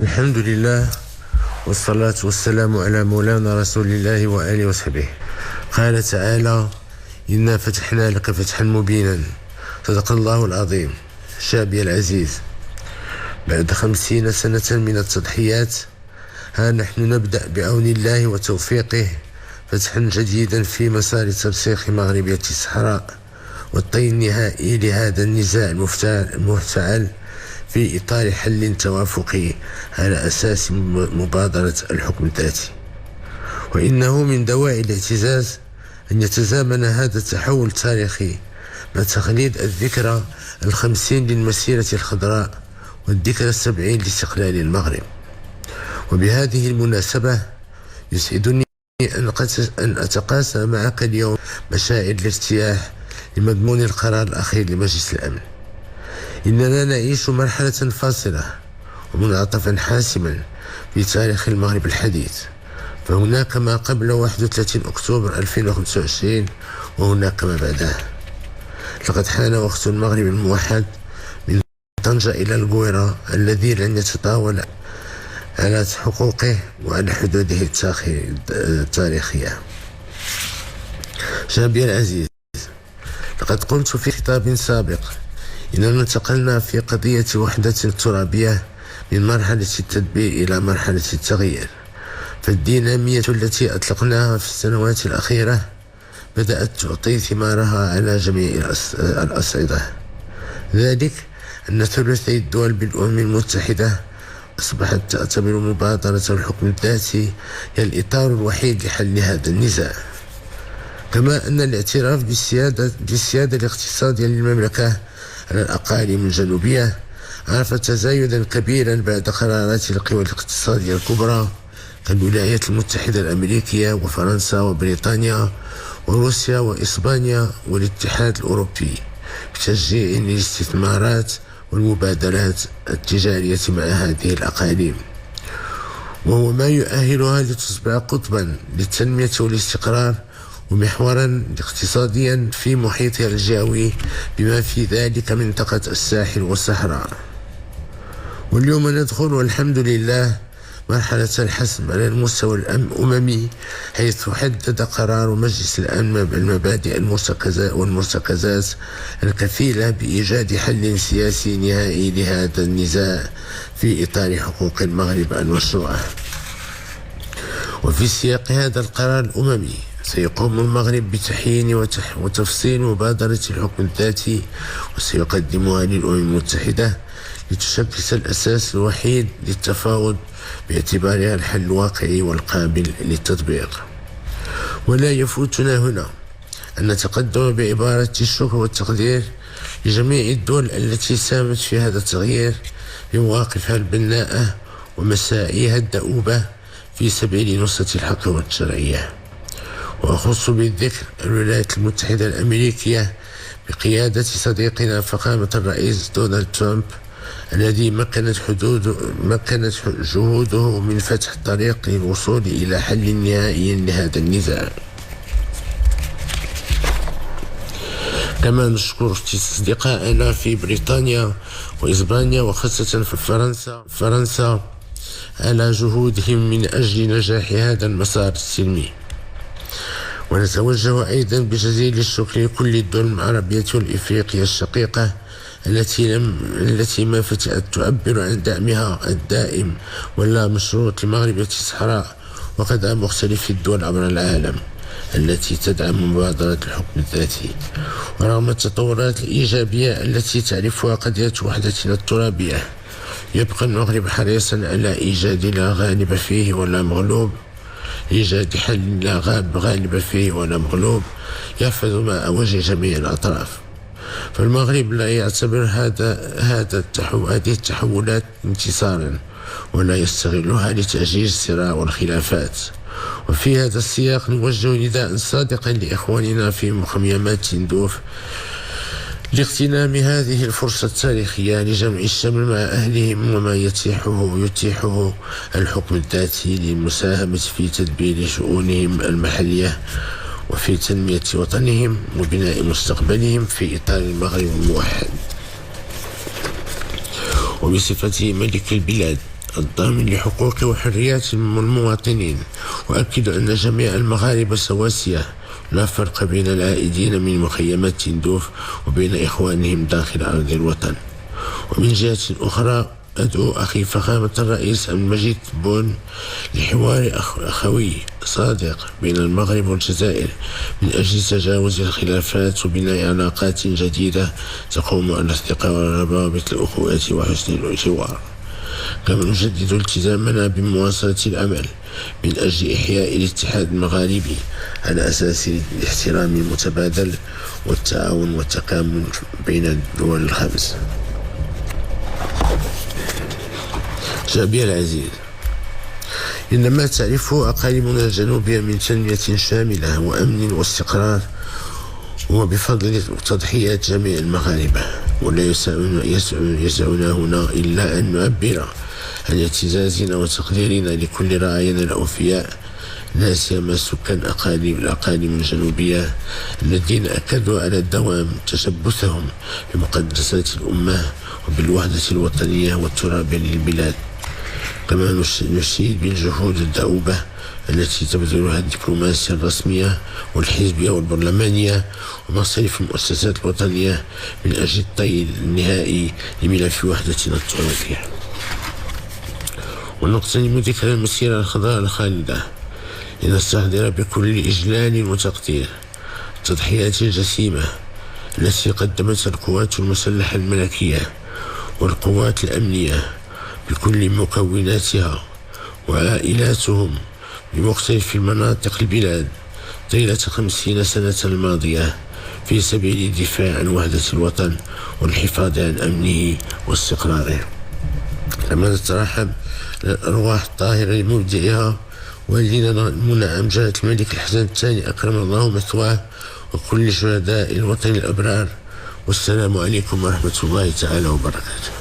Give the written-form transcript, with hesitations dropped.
الحمد لله والصلاة والسلام على مولانا رسول الله وآله وصحبه. قال تعالى: إنا فتحنا لك فتحا مبينا. صدق الله العظيم. شعبي العزيز، بعد 50 سنة من التضحيات ها نحن نبدأ بعون الله وتوفيقه فتحا جديدا في مسار ترسيخ مغربية الصحراء والطي النهائي لهذا النزاع المفتعل في إطار حل توافقي على أساس مبادرة الحكم الذاتي. وإنه من دواعي الاعتزاز أن يتزامن هذا التحول التاريخي مع تخليد الذكرى 50 للمسيرة الخضراء والذكرى 70 لاستقلال المغرب. وبهذه المناسبة يسعدني أن أتقاسم معك اليوم مشاعر الارتياح لمضمون القرار الأخير لمجلس الأمن. إننا نعيش مرحلة فاصلة ومنعطفا حاسما في تاريخ المغرب الحديث، فهناك ما قبل 31 أكتوبر 2025 وهناك ما بعده. لقد حان وقت المغرب الموحد من طنجة إلى القويرة الذي لن يتطاول على حقوقه وعلى حدوده التاريخية. شعبي العزيز، لقد قلت في خطاب سابق إننا انتقلنا في قضية وحدة ترابية من مرحلة التدبير إلى مرحلة التغيير، فالدينامية التي أطلقناها في السنوات الأخيرة بدأت تعطي ثمارها على جميع الأصعدة. ذلك أن ثلثي الدول بالأمم المتحدة أصبحت تعتبر مبادرة الحكم الذاتي هي الإطار الوحيد لحل هذا النزاع، كما أن الاعتراف بالسيادة الاقتصادية للمملكة على الأقاليم الجنوبية عرف تزايدا كبيرا بعد قرارات القوى الاقتصادية الكبرى كالولايات المتحدة الأمريكية وفرنسا وبريطانيا وروسيا وإسبانيا والاتحاد الأوروبي بتشجيع الاستثمارات والمبادلات التجارية مع هذه الأقاليم، وهو ما يؤهلها لتصبح قطبا للتنمية والاستقرار ومحورا اقتصاديا في محيطها الجوي بما في ذلك منطقة الساحل والصحراء. واليوم ندخل والحمد لله مرحلة الحسم على المستوى الأممي، حيث حدد قرار مجلس الأمن المبادئ والمرتكزات الكفيلة بإيجاد حل سياسي نهائي لهذا النزاع في إطار حقوق المغرب المشروعة. وفي سياق هذا القرار الأممي سيقوم المغرب بتحيين وتفصيل مبادرة الحكم الذاتي وسيقدمها للأمم المتحدة لتشكل الأساس الوحيد للتفاوض باعتبارها الحل الواقعي والقابل للتطبيق. ولا يفوتنا هنا أن نتقدم بعبارة الشكر والتقدير لجميع الدول التي ساهمت في هذا التغيير بمواقفها البناءة ومساعيها الدؤوبة في سبيل نصرة الحق والشرعية. وأخص بالذكر الولايات المتحدة الأمريكية بقيادة صديقنا فخامة الرئيس دونالد ترامب الذي مكنت جهوده من فتح الطريق للوصول إلى حل نهائي لهذا النزاع. كما نشكر أصدقائنا في بريطانيا وإسبانيا وخاصة في فرنسا على جهودهم من أجل نجاح هذا المسار السلمي. ونتوجه أيضا بجزيل الشكر لكل الدول العربية والإفريقية الشقيقة التي ما فتأت تعبر عن دعمها الدائم ولا مشروط لمغربية الصحراء وقضاء مختلف الدول عبر العالم التي تدعم مبادرة الحكم الذاتي. ورغم التطورات الإيجابية التي تعرفها قضية وحدتنا الترابية، يبقى المغرب حريصا على إيجاد لا غالب فيه ولا مغلوب، إيجاد حل لا غالب فيه ولا مغلوب يحفظ ماء وجه جميع الأطراف. فالمغرب لا يعتبر هذه التحولات انتصارا ولا يستغلها لتأجيج الصراع والخلافات. وفي هذا السياق نوجه نداء صادقا لإخواننا في مخيمات تندوف لاغتنام هذه الفرصة التاريخية لجمع الشمل مع أهلهم وما يتيحه الحكم الذاتي للمساهمة في تدبير شؤونهم المحلية وفي تنمية وطنهم وبناء مستقبلهم في إطار المغرب الموحد. وبصفته ملك البلاد الضامن لحقوق وحريات المواطنين، وأكد أن جميع المغاربة سواسية، لا فرق بين العائدين من مخيمات تندوف وبين إخوانهم داخل أرض الوطن. ومن جهة أخرى أدعو أخي فخامة الرئيس عبد المجيد تبون لحوار أخوي صادق بين المغرب والجزائر من أجل تجاوز الخلافات وبناء علاقات جديدة تقوم على الثقة والروابط الأخوة وحسن الجوار. كما نجدد التزامنا بمواصلة العمل من أجل إحياء الاتحاد المغاربي على أساس الاحترام المتبادل والتعاون والتكامل بين الدول الخمس. شعبي العزيز، إن ما تعرفه أقاليمنا الجنوبية من تنمية شاملة وأمن واستقرار هو بفضل تضحيات جميع المغاربة، ولا يسعنا هنا إلا أن نعبر عن اعتزازنا وتقديرنا لكل رعايانا الأوفياء، لا سيما سكان الأقاليم الجنوبية الذين أكدوا على دوام تشبثهم بمقدسات الأمة وبالوحدة الوطنية والترابية للبلاد. كما نشيد بالجهود الدؤوبة التي تبذلها الدبلوماسية الرسمية والحزبية والبرلمانية ومصارف المؤسسات الوطنية من أجل الطي النهائي لملف وحدتنا الترابية. ونغتنم ذكرى المسيرة الخضراء الخالدة لنستحضر بكل إجلال وتقدير التضحيات الجسيمة التي قدمتها القوات المسلحة الملكية والقوات الأمنية بكل مكوناتها وعائلاتهم بمختلف مناطق البلاد طيلة 50 سنة الماضية في سبيل الدفاع عن وحدة الوطن والحفاظ عن أمنه واستقراره. كما نترحب الأرواح الطاهرة لمبدعها والدينا المنعم جلالة الملك الحسن الثاني أكرم الله مثواه وكل شهداء الوطن الأبرار. والسلام عليكم ورحمة الله تعالى وبركاته.